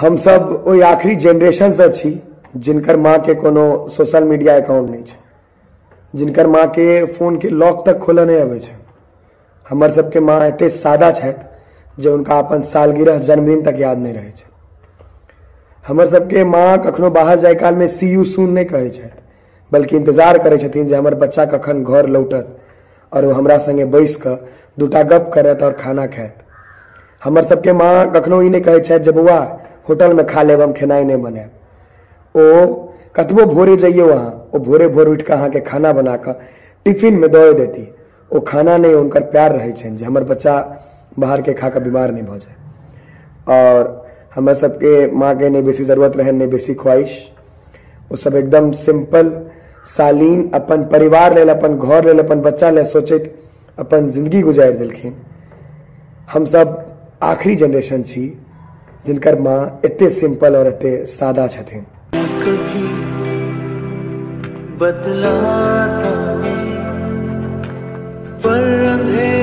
हम सब ओई आखिरी जनरेशन से छी जिनकर माँ के कोनो सोशल मीडिया अकाउंट नहीं है, जिनकर माँ के फोन के लॉक तक खोल नहीं आवे छे। हमर सबके माँ एते सादा छथि जे उनका अपन सालगिरह जन्मदिन तक याद नहीं रहे छे। हमर सबके माँ कखनो बाहर जाय काल में सी यू सून नहीं कहे छथि, बल्कि इंतजार करे छथिन जे हमर बच्चा कखन घर लौटत और वो हमरा संगे बैस क दूटा गप करत और खाना खात। हमर सबके माँ कखनो ई नहीं कहे छथि जे बउआ होटल में खा लेब, हम खेनाई नहीं बनाएब। ओ कतबो भोरे जाइए वहाँ, वो भोरे भोर उठ के अहाँ के खाना बना कर टिफिन में दे देती। वो खाना नहीं उनकर प्यार रहे छन जे हमर बच्चा बाहर के खा कर बीमार नहीं भ जाए। और हमें सबके माँ के नहीं बेसी जरूरत रहे, नहीं बेसी ख्वाहिश। वो सब एकदम सिंपल सालीन अपन परिवार लेल, अपन घर लेल, अपन बच्चा लेल सोचैत अपन जिंदगी गुजार दिलखिन। हम सब आखिरी जनरेशन छी जिनकर माँ एते सिंपल और एते सादा छथिन। कभी बदलाता नहीं पर अंधेरा